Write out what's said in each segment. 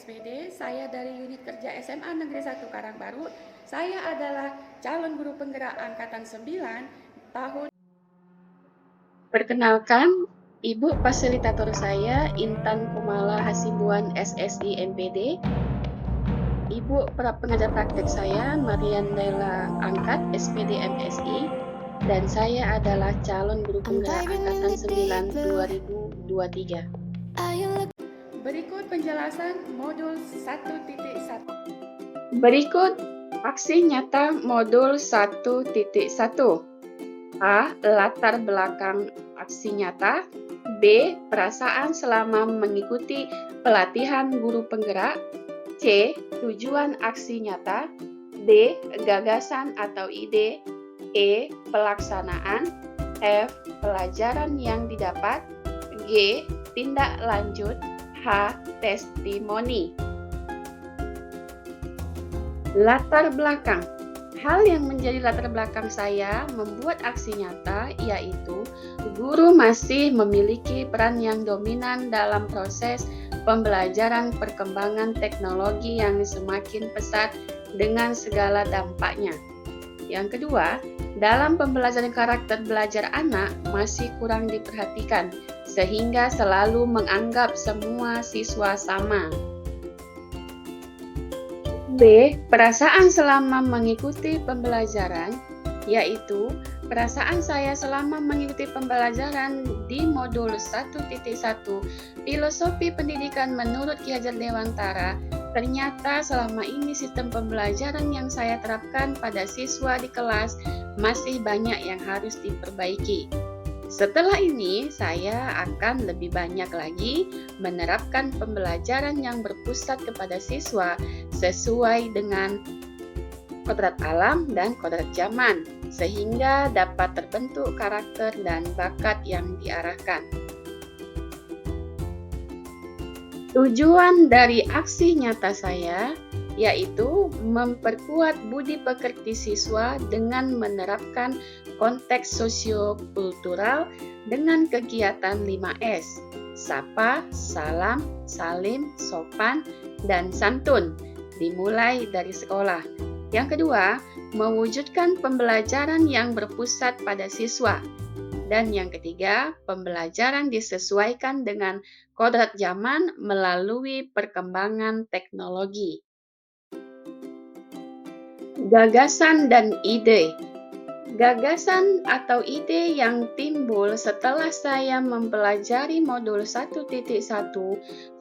SPD, saya dari unit kerja SMA Negeri 1 Karangbaru. Saya adalah calon guru penggerak angkatan 9 tahun. Perkenalkan, Ibu fasilitator saya Intan Kumala Hasibuan SSI MPD. Ibu pengajar praktek saya Marian Dela Angkat SPD MSI. Dan saya adalah calon guru penggerak angkatan 9 2023. Berikut penjelasan modul 1.1. Berikut aksi nyata modul 1.1. A. Latar belakang aksi nyata. B. Perasaan selama mengikuti pelatihan guru penggerak. C. Tujuan aksi nyata. D. Gagasan atau ide. E. Pelaksanaan. F. Pelajaran yang didapat. G. Tindak lanjut. H. Testimoni. Latar belakang. Hal yang menjadi latar belakang saya membuat aksi nyata yaitu guru masih memiliki peran yang dominan dalam proses pembelajaran perkembangan teknologi yang semakin pesat dengan segala dampaknya. Yang kedua, dalam pembelajaran karakter belajar anak masih kurang diperhatikan, sehingga selalu menganggap semua siswa sama. B. Perasaan selama mengikuti pembelajaran, yaitu perasaan saya selama mengikuti pembelajaran di modul 1.1 Filosofi Pendidikan menurut Ki Hajar Dewantara. Ternyata selama ini sistem pembelajaran yang saya terapkan pada siswa di kelas masih banyak yang harus diperbaiki. Setelah ini, saya akan lebih banyak lagi menerapkan pembelajaran yang berpusat kepada siswa sesuai dengan kodrat alam dan kodrat zaman, sehingga dapat terbentuk karakter dan bakat yang diarahkan. Tujuan dari aksi nyata saya yaitu memperkuat budi pekerti siswa dengan menerapkan konteks sosio-kultural dengan kegiatan 5S, sapa, salam, salim, sopan, dan santun, dimulai dari sekolah. Yang kedua, mewujudkan pembelajaran yang berpusat pada siswa. Dan yang ketiga, pembelajaran disesuaikan dengan kodrat zaman melalui perkembangan teknologi. Gagasan dan ide. Gagasan atau ide yang timbul setelah saya mempelajari modul 1.1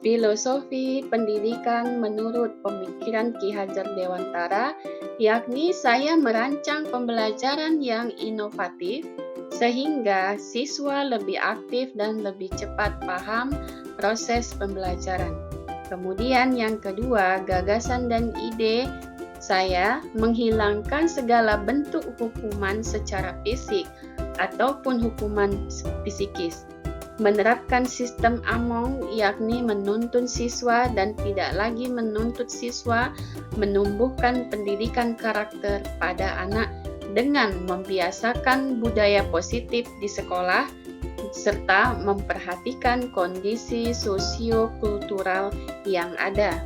Filosofi Pendidikan menurut pemikiran Ki Hajar Dewantara, yakni saya merancang pembelajaran yang inovatif sehingga siswa lebih aktif dan lebih cepat paham proses pembelajaran. Kemudian yang kedua, gagasan dan ide saya menghilangkan segala bentuk hukuman secara fisik ataupun hukuman psikis. Menerapkan sistem Among, yakni menuntun siswa dan tidak lagi menuntut siswa, menumbuhkan pendidikan karakter pada anak dengan membiasakan budaya positif di sekolah, serta memperhatikan kondisi sosio-kultural yang ada.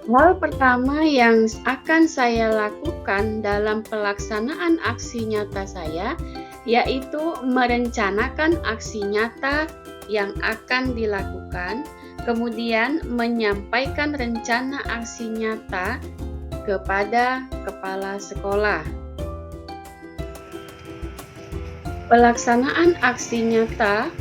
Hal pertama yang akan saya lakukan dalam pelaksanaan aksi nyata saya, yaitu merencanakan aksi nyata yang akan dilakukan, kemudian menyampaikan rencana aksi nyata kepada kepala sekolah. Pelaksanaan aksi nyata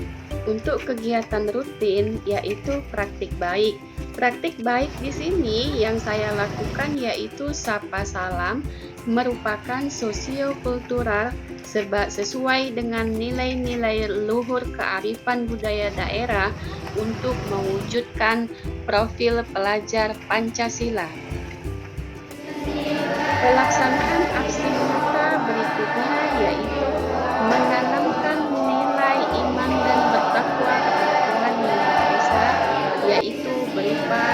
untuk kegiatan rutin yaitu praktik baik. Praktik baik di sini yang saya lakukan yaitu sapa salam merupakan sosio-kultural sesuai dengan nilai-nilai luhur kearifan budaya daerah untuk mewujudkan profil pelajar Pancasila. Pelaksanaan aksi nyata berikutnya yaitu menanamkan nilai iman dan bertakwa kepada Tuhan Yang Maha Esa, yaitu berupa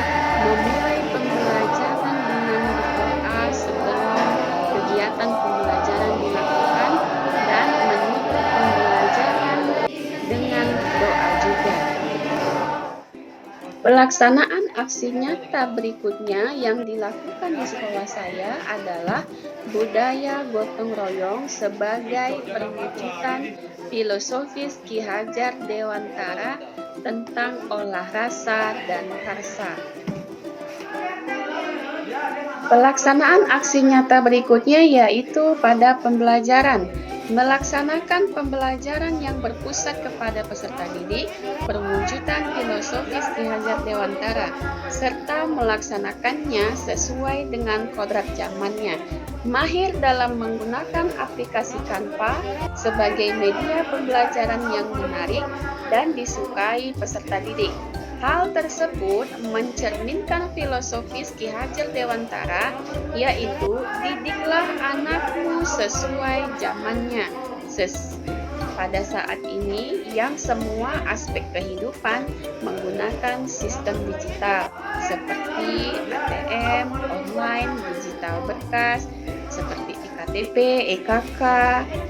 memulai pembelajaran dengan berdoa sebelum kegiatan pembelajaran dilakukan dan menutup pembelajaran dengan doa juga. Pelaksanaan aksi nyata berikutnya yang dilakukan di sekolah saya adalah budaya gotong royong sebagai perwujudan filosofis Ki Hajar Dewantara tentang olah rasa dan karsa. Pelaksanaan aksi nyata berikutnya yaitu pada pembelajaran. Melaksanakan pembelajaran yang berpusat kepada peserta didik, perwujudan filosofis Ki Hajar Dewantara, serta melaksanakannya sesuai dengan kodrat zamannya. Mahir dalam menggunakan aplikasi Canva sebagai media pembelajaran yang menarik dan disukai peserta didik. Hal tersebut mencerminkan filosofis Ki Hajar Dewantara, yaitu didiklah anakmu sesuai zamannya. Pada saat ini yang semua aspek kehidupan menggunakan sistem digital seperti ATM, online, digital berkas, seperti iktp, EKK,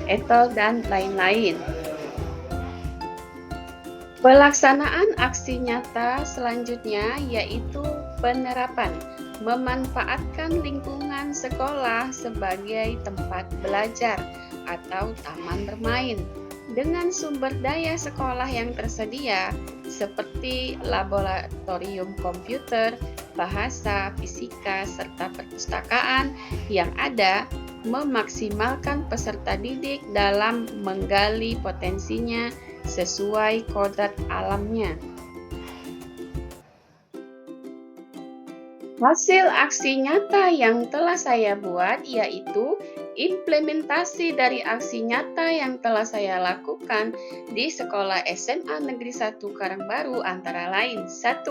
ETL, dan lain-lain. Pelaksanaan aksi nyata selanjutnya yaitu penerapan, memanfaatkan lingkungan sekolah sebagai tempat belajar atau taman bermain dengan sumber daya sekolah yang tersedia seperti laboratorium komputer, bahasa, fisika, serta perpustakaan yang ada, memaksimalkan peserta didik dalam menggali potensinya sesuai kodrat alamnya. Hasil aksi nyata yang telah saya buat yaitu implementasi dari aksi nyata yang telah saya lakukan di Sekolah SMA Negeri 1 Karangbaru antara lain 1.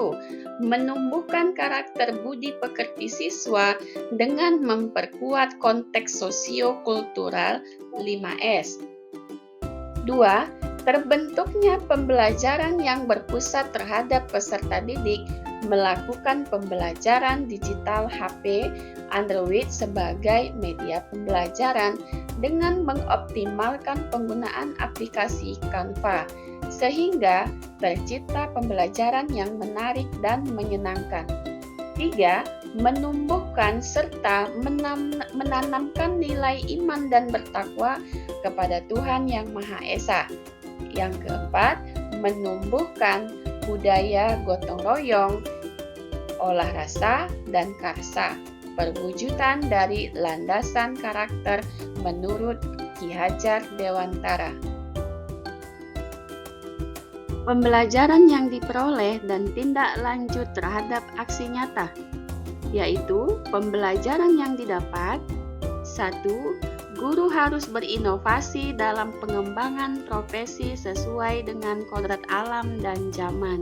Menumbuhkan karakter budi pekerti siswa dengan memperkuat konteks sosio-kultural 5S. 2. Terbentuknya pembelajaran yang berpusat terhadap peserta didik melakukan pembelajaran digital HP Android sebagai media pembelajaran dengan mengoptimalkan penggunaan aplikasi Canva sehingga tercipta pembelajaran yang menarik dan menyenangkan. 3. Menumbuhkan serta menanamkan nilai iman dan bertakwa kepada Tuhan Yang Maha Esa. Yang keempat, menumbuhkan budaya gotong royong, olah rasa, dan karsa, perwujudan dari landasan karakter menurut Ki Hajar Dewantara. Pembelajaran yang diperoleh dan tindak lanjut terhadap aksi nyata, yaitu pembelajaran yang didapat. 1. Guru harus berinovasi dalam pengembangan profesi sesuai dengan kodrat alam dan zaman.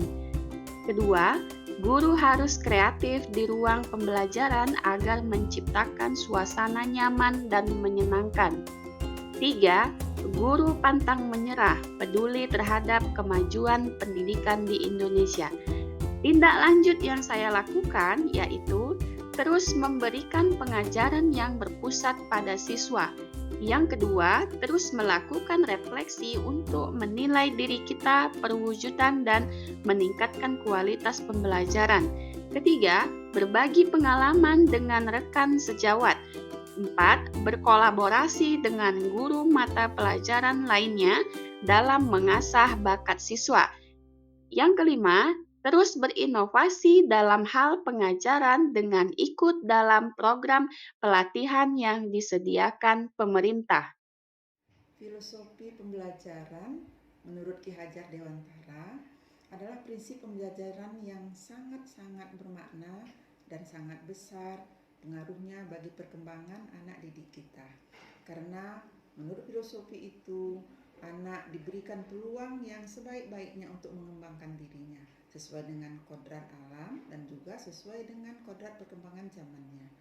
Kedua, guru harus kreatif di ruang pembelajaran agar menciptakan suasana nyaman dan menyenangkan. 3. Guru pantang menyerah, peduli terhadap kemajuan pendidikan di Indonesia. Tindak lanjut yang saya lakukan yaitu terus memberikan pengajaran yang berpusat pada siswa. Yang kedua, terus melakukan refleksi untuk menilai diri kita, perwujudan dan meningkatkan kualitas pembelajaran. Ketiga, berbagi pengalaman dengan rekan sejawat. 4. Berkolaborasi dengan guru mata pelajaran lainnya dalam mengasah bakat siswa. Yang kelima, terus berinovasi dalam hal pengajaran dengan ikut dalam program pelatihan yang disediakan pemerintah. Filosofi pembelajaran menurut Ki Hajar Dewantara adalah prinsip pembelajaran yang sangat-sangat bermakna dan sangat besar pengaruhnya bagi perkembangan anak didik kita. Karena menurut filosofi itu, anak diberikan peluang yang sebaik-baiknya untuk mengembangkan dirinya sesuai dengan kodrat alam dan juga sesuai dengan kodrat perkembangan zamannya.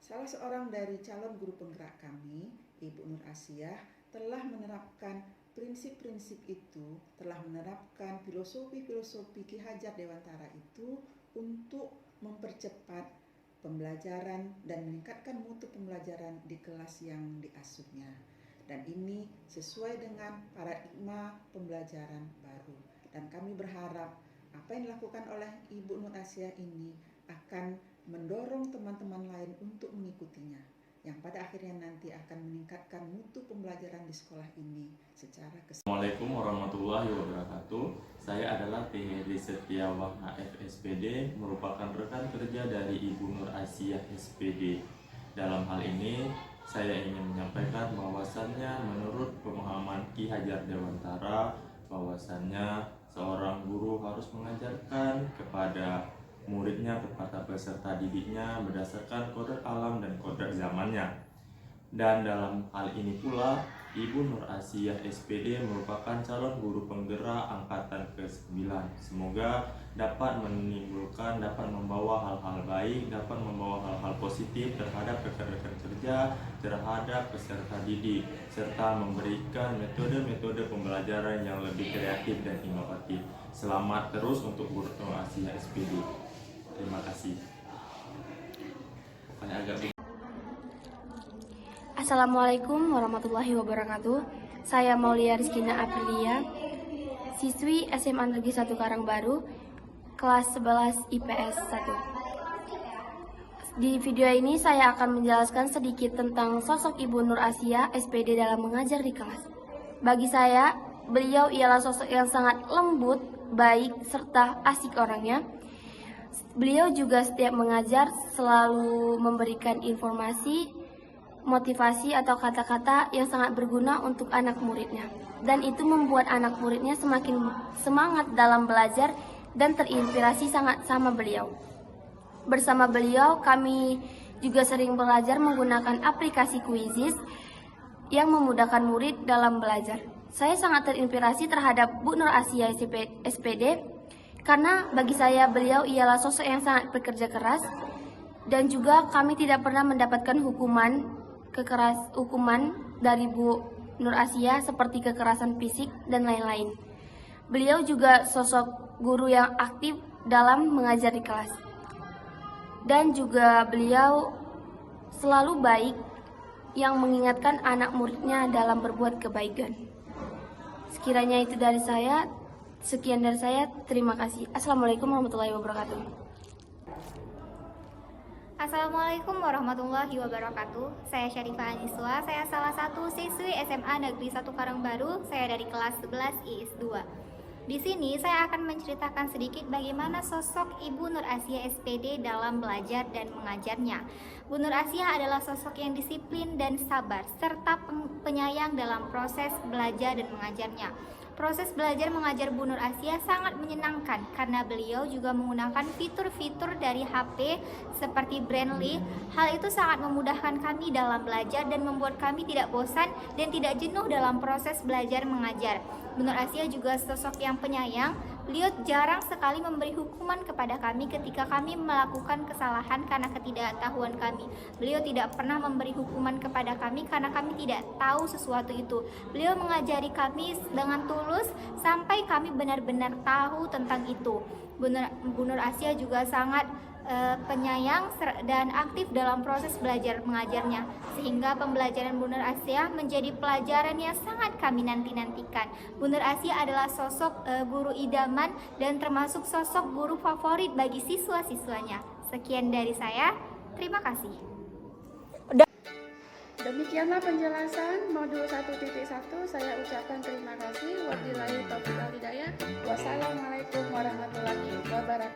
Salah seorang dari calon guru penggerak kami, Ibu Nur Asiah, telah menerapkan prinsip-prinsip itu, telah menerapkan filosofi-filosofi Ki Hajar Dewantara itu untuk mempercepat pembelajaran dan meningkatkan mutu pembelajaran di kelas yang diasuhnya. Dan ini sesuai dengan paradigma pembelajaran baru. Dan kami berharap apa yang dilakukan oleh Ibu Nur Asia ini akan mendorong teman-teman lain untuk mengikutinya, yang pada akhirnya nanti akan meningkatkan mutu pembelajaran di sekolah ini secara keseluruhan. Assalamualaikum warahmatullahi wabarakatuh. Saya adalah Teh Heri Setiawang AFSPD, merupakan rekan kerja dari Ibu Nur Asia SPD. Dalam hal ini, saya ingin menyampaikan bahwasannya menurut pemahaman Ki Hajar Dewantara, bahwasannya seorang guru harus mengajarkan kepada muridnya, kepada peserta didiknya berdasarkan kodrat alam dan kodrat zamannya. Dan dalam hal ini pula, Ibu Nur Asia SPD merupakan calon guru penggerak angkatan ke-9. Semoga dapat menimbulkan, dapat membawa hal-hal baik, dapat membawa hal-hal positif terhadap rekan-rekan kerja, terhadap peserta didik, serta memberikan metode-metode pembelajaran yang lebih kreatif dan inovatif. Selamat terus untuk Ibu Nur Asia SPD. Terima kasih. Pokoknya agak Assalamualaikum warahmatullahi wabarakatuh. Saya Maulia Rizkina Aprilia, siswi SMA Negeri 1 Karangbaru, kelas 11 IPS 1. Di video ini saya akan menjelaskan sedikit tentang sosok Ibu Nur Asia SPD dalam mengajar di kelas. Bagi saya, beliau ialah sosok yang sangat lembut, baik, serta asik orangnya. Beliau juga setiap mengajar selalu memberikan informasi, motivasi atau kata-kata yang sangat berguna untuk anak muridnya, dan itu membuat anak muridnya semakin semangat dalam belajar dan terinspirasi sangat sama beliau. Bersama beliau kami juga sering belajar menggunakan aplikasi Quizizz yang memudahkan murid dalam belajar. Saya sangat terinspirasi terhadap Bu Nur Asia SPD karena bagi saya beliau ialah sosok yang sangat bekerja keras, dan juga kami tidak pernah mendapatkan hukuman dari Bu Nur Asia seperti kekerasan fisik dan lain-lain. Beliau juga sosok guru yang aktif dalam mengajar di kelas. Dan juga beliau selalu baik yang mengingatkan anak muridnya dalam berbuat kebaikan. Sekiranya itu dari saya, sekian dari saya, terima kasih. Assalamualaikum warahmatullahi wabarakatuh. Assalamualaikum warahmatullahi wabarakatuh. Saya Syarifah Aniswa, saya salah satu siswi SMA Negeri 1 Karangbaru, saya dari kelas 11 IIS 2. Di sini saya akan menceritakan sedikit bagaimana sosok Ibu Nur Asia SPD dalam belajar dan mengajarnya. Bu Nur Asia adalah sosok yang disiplin dan sabar, serta penyayang dalam proses belajar dan mengajarnya. Proses belajar mengajar Bu Nur Asia sangat menyenangkan karena beliau juga menggunakan fitur-fitur dari HP seperti Brainly. Hal itu sangat memudahkan kami dalam belajar dan membuat kami tidak bosan dan tidak jenuh dalam proses belajar mengajar. Bu Nur Asia juga sosok yang penyayang. Beliau jarang sekali memberi hukuman kepada kami ketika kami melakukan kesalahan karena ketidaktahuan kami. Beliau tidak pernah memberi hukuman kepada kami karena kami tidak tahu sesuatu itu. Beliau mengajari kami dengan tulus sampai kami benar-benar tahu tentang itu. Bu Nur Asia juga sangat penyayang dan aktif dalam proses belajar mengajarnya, sehingga pembelajaran Bu Nur Asia menjadi pelajaran yang sangat kami nanti-nantikan. Bu Nur Asia adalah sosok guru idaman dan termasuk sosok guru favorit bagi siswa-siswanya. Sekian dari saya, terima kasih. Demikianlah penjelasan modul 1.1. Saya ucapkan terima kasih. Wabillahi taufiq wal hidayah. Wassalamualaikum warahmatullahi wabarakatuh.